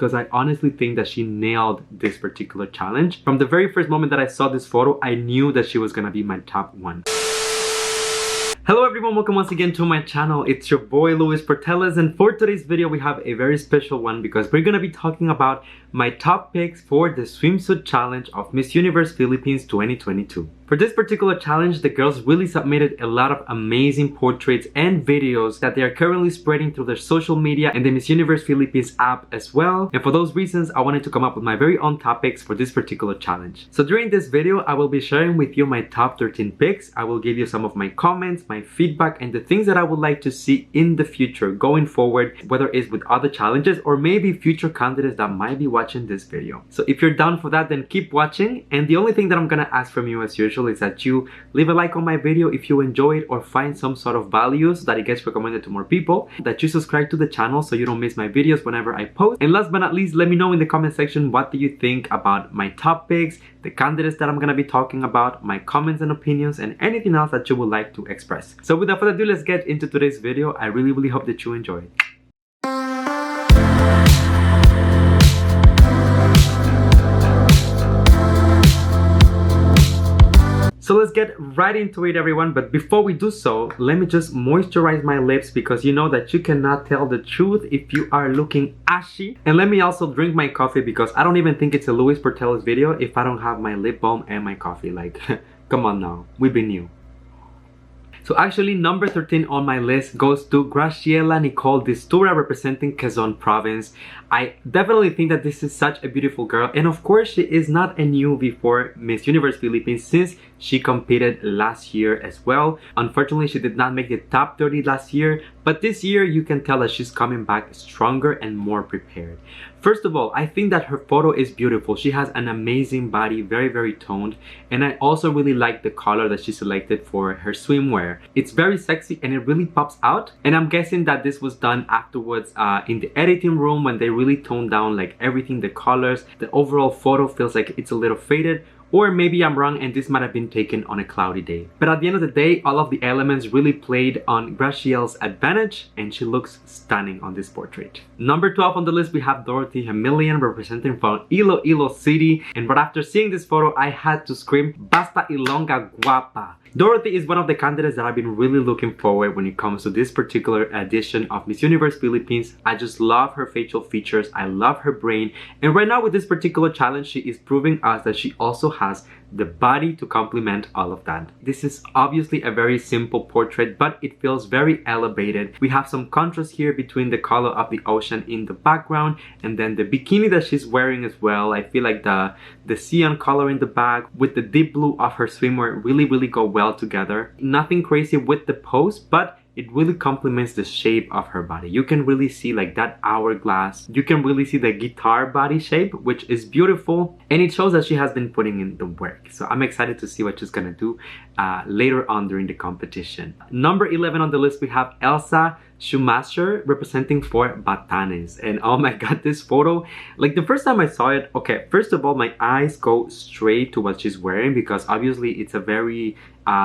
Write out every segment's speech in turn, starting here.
because I honestly think that she nailed this particular challenge. From the very first moment that I saw this photo, I knew that she was gonna be my top one. Hello everyone, welcome once again to my channel. It's your boy Luis Portelles, and for today's video we have a very special one because we're gonna be talking about my top picks for the swimsuit challenge of Miss Universe Philippines 2022. For this particular challenge, the girls really submitted a lot of amazing portraits and videos that they are currently spreading through their social media and the Miss Universe Philippines app as well. And for those reasons, I wanted to come up with my very own topics for this particular challenge. So during this video, I will be sharing with you my top 13 picks. I will give you some of my comments, my feedback, and the things that I would like to see in the future going forward, whether it's with other challenges or maybe future candidates that might be watching this video. So if you're down for that, then keep watching. And the only thing that I'm gonna ask from you as usual is that you leave a like on my video if you enjoy it or find some sort of value so that it gets recommended to more people, that you subscribe to the channel so you don't miss my videos whenever I post. And last but not least, let me know in the comment section what do you think about my top picks, the candidates that I'm gonna be talking about, my comments and opinions, and anything else that you would like to express. So without further ado, let's get into today's video. I really hope that you enjoy it. So let's get right into it, everyone. But before we do so, let me just moisturize my lips because you know that you cannot tell the truth if you are looking ashy. And let me also drink my coffee because I don't even think it's a Luis Portelles video if I don't have my lip balm and my coffee. Like, come on now, we've been new. So actually, number 13 on my list goes to Graciela Nicole Destora, representing Quezon Province. I definitely think that this is such a beautiful girl, and of course she is not a newbie for Miss Universe Philippines since she competed last year as well. Unfortunately, she did not make the top 30 last year, but this year you can tell that she's coming back stronger and more prepared. First of all, I think that her photo is beautiful. She has an amazing body, very toned, and I also really like the color that she selected for her swimwear. It's very sexy and it really pops out, and I'm guessing that this was done afterwards in the editing room when they really toned down like everything, the colors. The overall photo feels like it's a little faded, or maybe I'm wrong and this might have been taken on a cloudy day. But at the end of the day, all of the elements really played on Graciela's advantage and she looks stunning on this portrait. Number 12 on the list, we have Dorothy Hamillian, representing from Iloilo City. And right after seeing this photo, I had to scream, "Basta Ilongga guapa." Dorothy is one of the candidates that I've been really looking forward when it comes to this particular edition of Miss Universe Philippines. I just love her facial features, I love her brain, and right now with this particular challenge, she is proving us that she also has the body to complement all of that. This is obviously a very simple portrait, but it feels very elevated. We have some contrast here between the color of the ocean in the background and then the bikini that she's wearing as well. I feel like the cyan color in the back with the deep blue of her swimwear really go well together. Nothing crazy with the pose, but it really complements the shape of her body. You can really see like that hourglass. You can really see the guitar body shape, which is beautiful. And it shows that she has been putting in the work. So I'm excited to see what she's gonna do later on during the competition. Number 11 on the list, we have Elsa Shoemaster, representing for Batanes. And oh my god, this photo, like the first time I saw it, okay, first of all, my eyes go straight to what she's wearing because obviously it's a very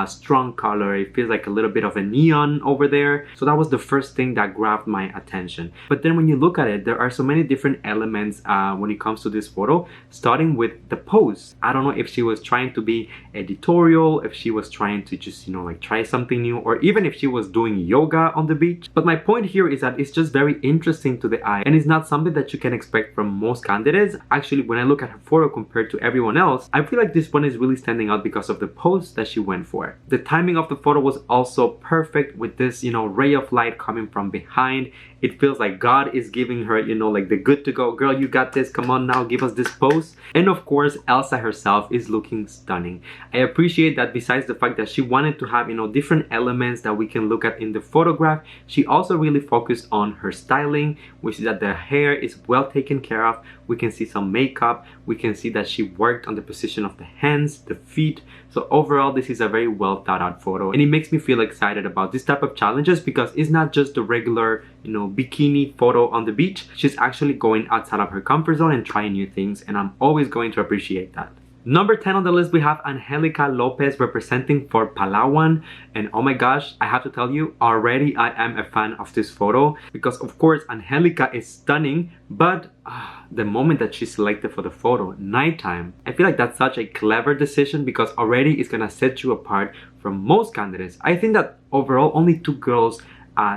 strong color. It feels like a little bit of a neon over there. So that was the first thing that grabbed my attention. But then when you look at it, there are so many different elements when it comes to this photo, starting with the pose. I don't know if she was trying to be editorial, if she was trying to just, you know, like try something new, or even if she was doing yoga on the beach. But my point here is that it's just very interesting to the eye and it's not something that you can expect from most candidates. Actually, when I look at her photo compared to everyone else, I feel like this one is really standing out because of the pose that she went for. The timing of the photo was also perfect with this, you know, ray of light coming from behind. It feels like God is giving her, you know, like the good to go, girl, you got this, come on now, give us this pose. And of course, Elsa herself is looking stunning. I appreciate that besides the fact that she wanted to have, you know, different elements that we can look at in the photograph, she also really focused on her styling. We see that the hair is well taken care of. We can see some makeup. We can see that she worked on the position of the hands, the feet. So overall, this is a very well thought out photo. And it makes me feel excited about this type of challenges because it's not just the regular, you know, bikini photo on the beach. She's actually going outside of her comfort zone and trying new things. And I'm always going to appreciate that. Number 10 on the list, we have Angelica Lopez representing for Palawan. And oh my gosh, I have to tell you, already I am a fan of this photo because of course Angelica is stunning, but the moment that she's selected for the photo, nighttime, I feel like that's such a clever decision because already it's gonna set you apart from most candidates. I think that overall only 2 girls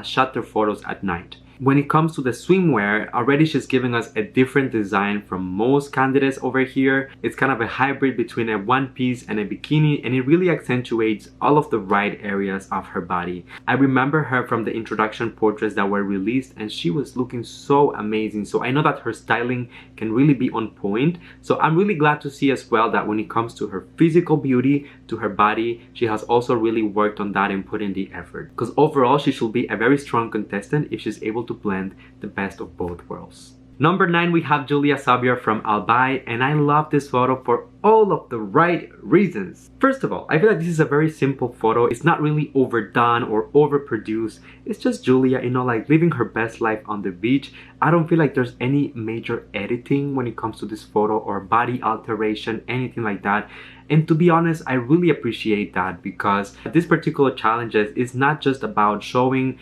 shot their photos at night. When it comes to the swimwear, already she's giving us a different design from most candidates over here. It's kind of a hybrid between a one piece and a bikini, and it really accentuates all of the right areas of her body. I remember her from the introduction portraits that were released and she was looking so amazing. So I know that her styling can really be on point. So I'm really glad to see as well that when it comes to her physical beauty, to her body, she has also really worked on that and put in the effort. Because overall, she should be a very strong contestant if she's able to blend the best of both worlds. Number 9, we have Julia Xavier from Albay, and I love this photo for all of the right reasons. First of all, I feel like this is a very simple photo. It's not really overdone or overproduced. It's just Julia, you know, like living her best life on the beach. I don't feel like there's any major editing when it comes to this photo or body alteration, anything like that. And to be honest, I really appreciate that because this particular challenge is not just about showing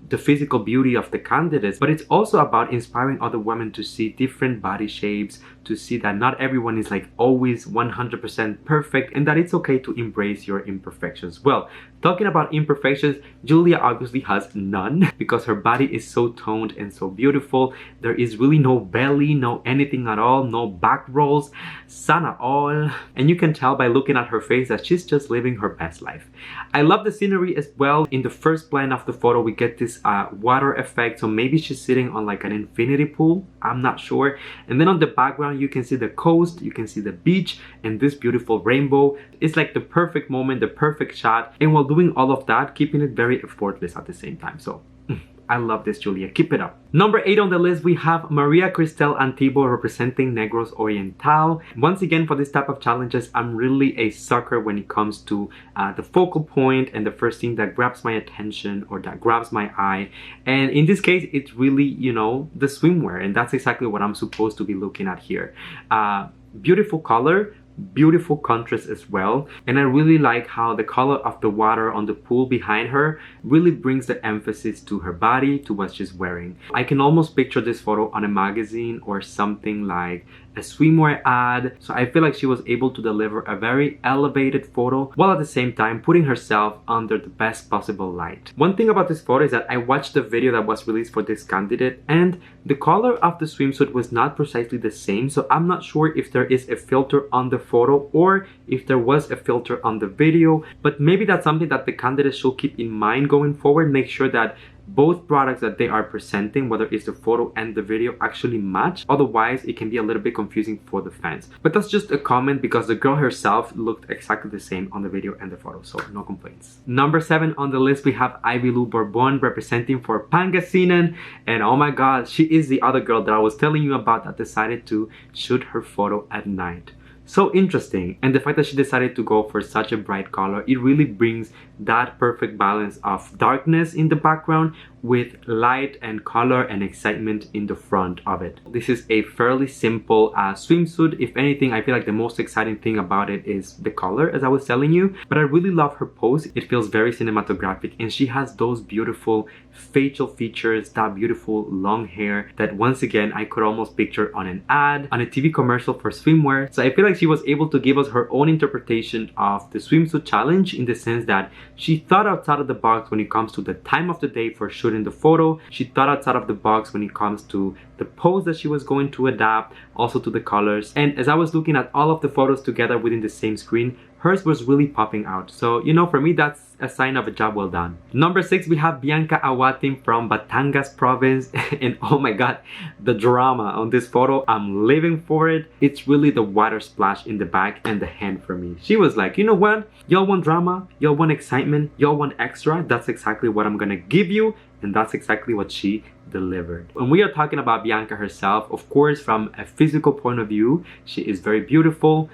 the physical beauty of the candidates, but it's also about inspiring other women to see different body shapes, to see that not everyone is like always 100% perfect and that it's okay to embrace your imperfections. Well, talking about imperfections, Julia obviously has none because her body is so toned and so beautiful. There is really no belly, no anything at all, no back rolls, sana all. And you can tell by looking at her face that she's just living her best life. I love the scenery as well. In the first blend of the photo, we get this water effect. So maybe she's sitting on like an infinity pool. I'm not sure. And then on the background, you can see the coast, you can see the beach and this beautiful rainbow. It's like the perfect moment, the perfect shot. And while doing all of that, keeping it very effortless at the same time. So I love this, Julia. Keep it up. Number 8 on the list, we have Maria Cristel and Thibault representing Negros Oriental. Once again, for this type of challenges, I'm really a sucker when it comes to the focal point and the first thing that grabs my attention or that grabs my eye. And in this case, it's really, you know, the swimwear. And that's exactly what I'm supposed to be looking at here. Beautiful color, beautiful contrast as well, and I really like how the color of the water on the pool behind her really brings the emphasis to her body, to what she's wearing. I can almost picture this photo on a magazine or something like a swimwear ad. So I feel like she was able to deliver a very elevated photo while at the same time putting herself under the best possible light. One thing about this photo is that I watched the video that was released for this candidate and the color of the swimsuit was not precisely the same. So I'm not sure if there is a filter on the photo or if there was a filter on the video, but maybe that's something that the candidate should keep in mind going forward. Make sure that both products that they are presenting, whether it's the photo and the video, actually match. Otherwise, it can be a little bit confusing for the fans. But that's just a comment because the girl herself looked exactly the same on the video and the photo, so no complaints. Number 7 on the list, we have Ivy Lou Barbone representing for Pangasinan. And oh my god, she is the other girl that I was telling you about that decided to shoot her photo at night. So interesting, and the fact that she decided to go for such a bright color, it really brings that perfect balance of darkness in the background with light and color and excitement in the front of it. This is a fairly simple swimsuit. If anything, I feel like the most exciting thing about it is the color, as I was telling you, but I really love her pose. It feels very cinematographic and she has those beautiful facial features, that beautiful long hair that once again I could almost picture on an ad, on a TV commercial for swimwear. So I feel like she was able to give us her own interpretation of the swimsuit challenge in the sense that she thought outside of the box when it comes to the time of the day for shooting the photo. She thought outside of the box when it comes to the pose that she was going to adapt, also to the colors. And as I was looking at all of the photos together within the same screen, hers was really popping out. So, you know, for me, that's a sign of a job well done. Number 6, we have Bianca Awatim from Batangas province. And oh my god, the drama on this photo, I'm living for it. It's really the water splash in the back and the hand for me. She was like, you know what? Y'all want drama? Y'all want excitement? Y'all want extra? That's exactly what I'm gonna give you. And that's exactly what she delivered. When we are talking about Bianca herself, of course, from a physical point of view, she is very beautiful.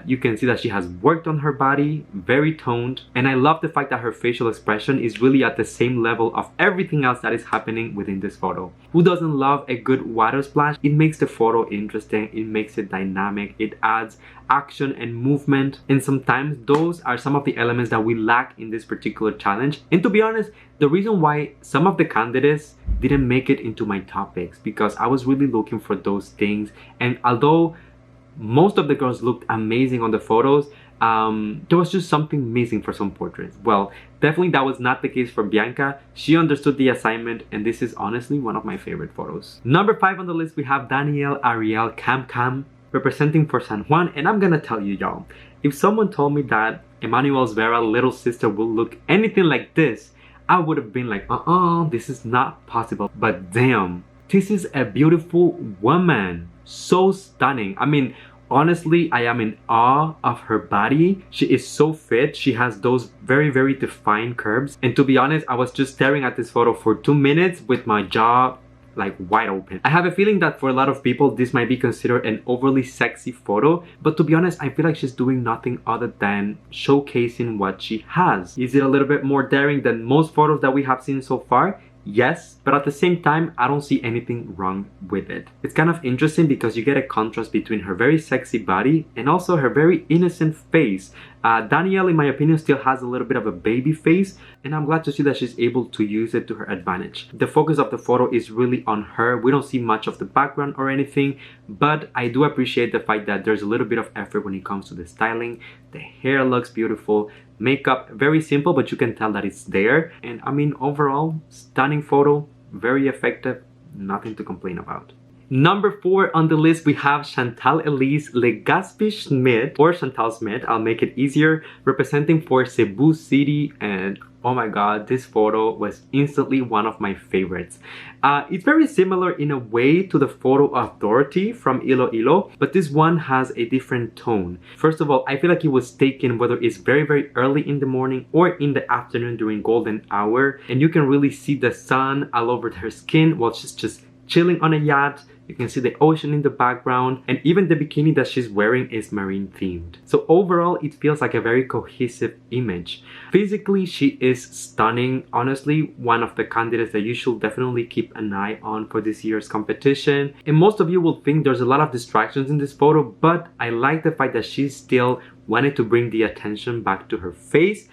You can see that she has worked on her body, very toned, and I love the fact that her facial expression is really at the same level of everything else that is happening within this photo. Who doesn't love a good water splash? It makes the photo interesting, it makes it dynamic, it adds action and movement, and sometimes those are some of the elements that we lack in this particular challenge. And to be honest, the reason why some of the candidates didn't make it into my top picks, because I was really looking for those things. And although most of the girls looked amazing on the photos, there was just something missing for some portraits. Well, definitely that was not the case for Bianca. She understood the assignment, and this is honestly one of my favorite photos. Number 5 on the list, we have Danielle Ariel Cam representing for San Juan. And I'm gonna tell you, y'all, if someone told me that Emmanuel's Vera little sister will look anything like this, I would have been like, this is not possible. But damn, this is a beautiful woman, so stunning. I mean, honestly, I am in awe of her body. She is so fit. She has those very defined curves, and to be honest, I was just staring at this photo for 2 minutes with my jaw like wide open. I have a feeling that for a lot of people this might be considered an overly sexy photo, but to be honest, I feel like she's doing nothing other than showcasing what she has. Is it a little bit more daring than most photos that we have seen so far? Yes, but at the same time, I don't see anything wrong with it. It's kind of interesting because you get a contrast between her very sexy body and also her very innocent face. Danielle, in my opinion, still has a little bit of a baby face, and I'm glad to see that she's able to use it to her advantage. The focus of the photo is really on her. We don't see much of the background or anything, but I do appreciate the fact that there's a little bit of effort when it comes to the styling. The hair looks beautiful. Makeup, very simple, but you can tell that it's there. And I mean, overall, stunning photo, very effective, nothing to complain about. Number 4 on the list, we have Chantal Elise Legaspi Schmidt, or Chantal Schmidt, I'll make it easier, representing for Cebu City. And oh my god, this photo was instantly one of my favorites. It's very similar in a way to the photo of Dorothy from Iloilo, but this one has a different tone. First of all, I feel like it was taken whether it's very early in the morning or in the afternoon during golden hour, and you can really see the sun all over her skin while she's just chilling on a yacht. You can see the ocean in the background, and even the bikini that she's wearing is marine themed. So overall, it feels like a very cohesive image. Physically, she is stunning. Honestly, one of the candidates that you should definitely keep an eye on for this year's competition. And most of you will think there's a lot of distractions in this photo, but I like the fact that she still wanted to bring the attention back to her face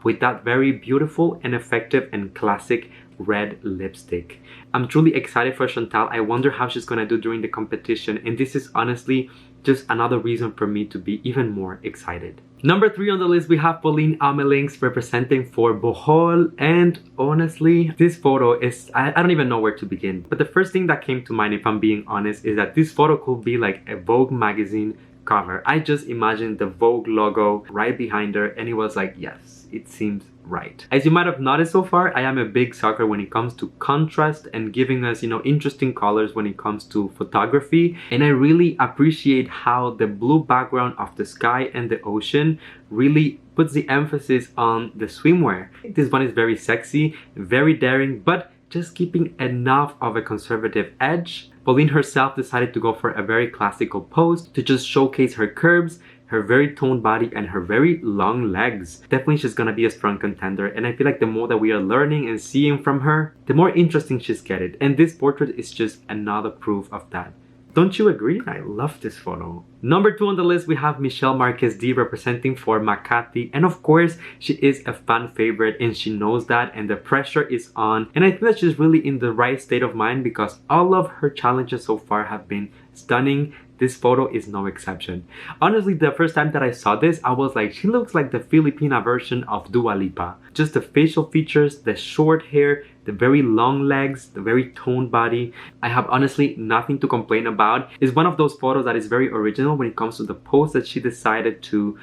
with that very beautiful and effective and classic red lipstick. I'm truly excited for Chantal. I wonder how she's gonna do during the competition, and this is honestly just another reason for me to be even more excited. Number 3 on the list, we have Pauline Amelinx representing for Bohol, and honestly, this photo is, I don't even know where to begin. But the first thing that came to mind, if I'm being honest, is that this photo could be like a Vogue magazine cover. I just imagined the Vogue logo right behind her, and it was like, yes, it seems right. As you might have noticed so far, I am a big sucker when it comes to contrast and giving us, interesting colors when it comes to photography. And I really appreciate how the blue background of the sky and the ocean really puts the emphasis on the swimwear. This one is very sexy, very daring, but just keeping enough of a conservative edge. Pauline herself decided to go for a very classical pose to just showcase her curves, her very toned body, and her very long legs. Definitely she's gonna be a strong contender, and I feel like the more that we are learning and seeing from her, the more interesting she's getting. And this portrait is just another proof of that. Don't you agree? I love this photo. Number 2 on the list, we have Michelle Marquez D representing for Makati. And of course, she is a fan favorite and she knows that, and the pressure is on. And I think that she's really in the right state of mind because all of her challenges so far have been stunning. This photo is no exception. Honestly, the first time that I saw this, I was like, she looks like the Filipina version of Dua Lipa. Just the facial features, the short hair, the very long legs, the very toned body. I have honestly nothing to complain about. It's one of those photos that is very original when it comes to the pose that she decided to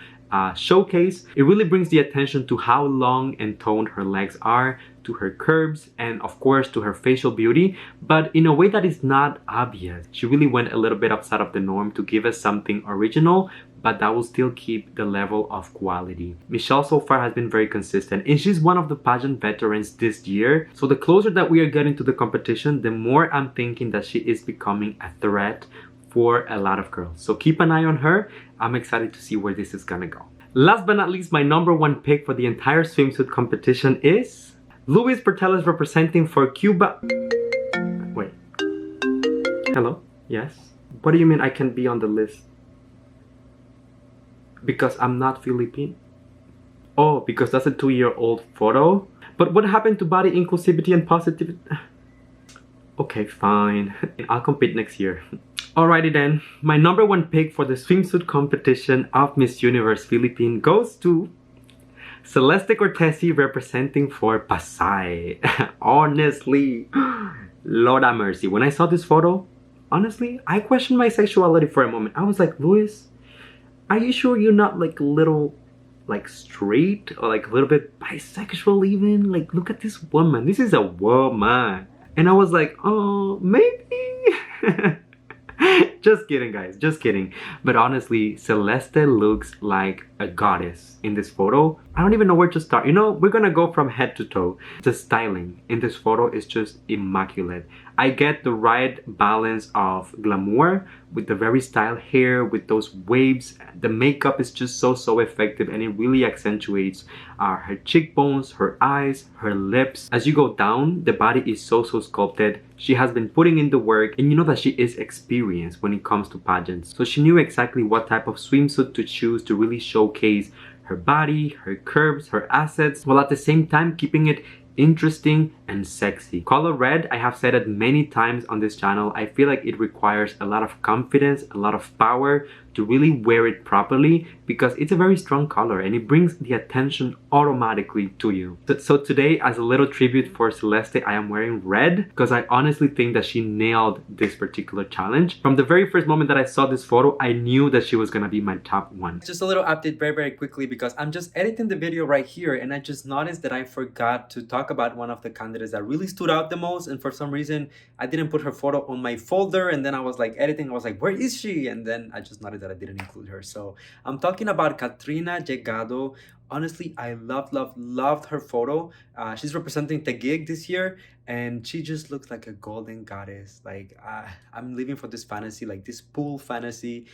showcase. It really brings the attention to how long and toned her legs are, to her curves, and of course to her facial beauty, but in a way that is not obvious. She really went a little bit outside of the norm to give us something original, but that will still keep the level of quality. Michelle so far has been very consistent, and she's one of the pageant veterans this year. So the closer that we are getting to the competition, the more I'm thinking that she is becoming a threat for a lot of girls. So keep an eye on her. I'm excited to see where this is gonna go. Last but not least, my number one pick for the entire swimsuit competition is Luis Portelles representing for Cuba. Wait. Hello? Yes? What do you mean I can be on the list? Because I'm not Philippine? Oh, because that's a 2-year-old photo? But what happened to body inclusivity and positivity? Okay, fine. I'll compete next year. Alrighty then. My number one pick for the swimsuit competition of Miss Universe Philippines goes to Celeste Cortese representing for Pasay. Honestly, Lord have mercy. When I saw this photo, honestly, I questioned my sexuality for a moment. I was like, Luis, are you sure you're not like a little like straight or like a little bit bisexual even? Like, look at this woman. This is a woman. And I was like, oh, maybe. Just kidding, guys, just kidding. But honestly, Celeste looks like a goddess in this photo. I don't even know where to start. You know, we're gonna go from head to toe. The styling in this photo is just immaculate. I get the right balance of glamour with the very styled hair, with those waves. The makeup is just so effective, and it really accentuates her cheekbones, her eyes, her lips. As you go down, the body is so sculpted. She has been putting in the work, and you know that she is experienced when it comes to pageants. So she knew exactly what type of swimsuit to choose to really showcase her body, her curves, her assets, while at the same time keeping it interesting and sexy. Color red, I have said it many times on this channel, I feel like it requires a lot of confidence, a lot of power to really wear it properly, because it's a very strong color and it brings the attention automatically to you. So today, as a little tribute for Celeste, I am wearing red because I honestly think that she nailed this particular challenge. From the very first moment that I saw this photo, I knew that she was gonna be my top one. Just a little update very quickly, because I'm just editing the video right here and I just noticed that I forgot to talk about one of the candidates that really stood out the most, and for some reason I didn't put her photo on my folder, and then I was like editing, I was like, where is she? And then I just noticed that I didn't include her. So I'm talking about Katrina Llegado. Honestly, I loved her photo. She's representing the gig this year, and she just looks like a golden goddess. Like, I'm living for this fantasy, like this pool fantasy.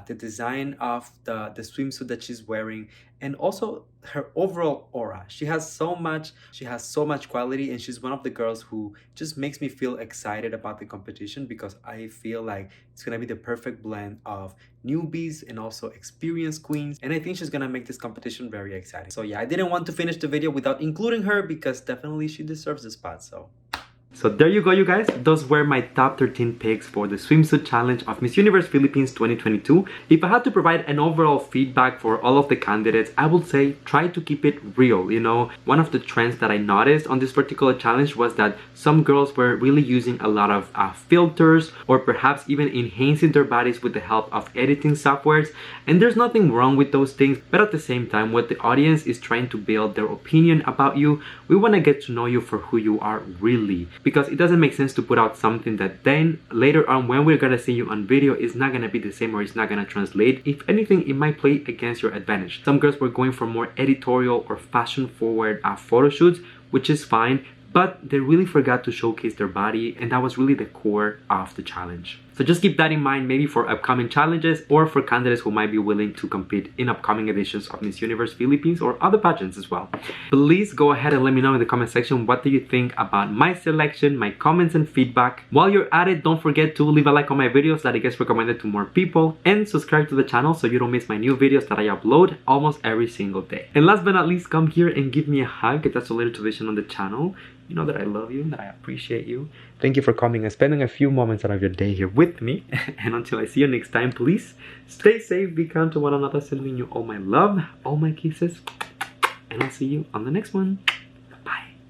The design of the swimsuit that she's wearing, and also her overall aura. She has so much quality, and she's one of the girls who just makes me feel excited about the competition, because I feel like it's gonna be the perfect blend of newbies and also experienced queens, and I think she's gonna make this competition very exciting. So yeah, I didn't want to finish the video without including her, because definitely she deserves the spot. So there you go, you guys. Those were my top 13 picks for the swimsuit challenge of Miss Universe Philippines 2022. If I had to provide an overall feedback for all of the candidates, I would say try to keep it real. You know, one of the trends that I noticed on this particular challenge was that some girls were really using a lot of filters, or perhaps even enhancing their bodies with the help of editing softwares. And there's nothing wrong with those things, but at the same time, what the audience is trying to build their opinion about you, we want to get to know you for who you are really. Because it doesn't make sense to put out something that then later on, when we're gonna see you on video, is not gonna be the same, or it's not gonna translate. If anything, it might play against your advantage. Some girls were going for more editorial or fashion forward photo shoots, which is fine, but they really forgot to showcase their body, and that was really the core of the challenge. So just keep that in mind, maybe for upcoming challenges, or for candidates who might be willing to compete in upcoming editions of Miss Universe Philippines or other pageants as well. Please go ahead and let me know in the comment section, what do you think about my selection, my comments and feedback. While you're at it, don't forget to leave a like on my videos that it gets recommended to more people, and subscribe to the channel so you don't miss my new videos that I upload almost every single day. And last but not least, come here and give me a hug. That's a little tradition on the channel. You know that I love you, that I appreciate you. Thank you for coming and spending a few moments out of your day here with me. And until I see you next time, please stay safe, be kind to one another, sending you all my love, all my kisses, and I'll see you on the next one.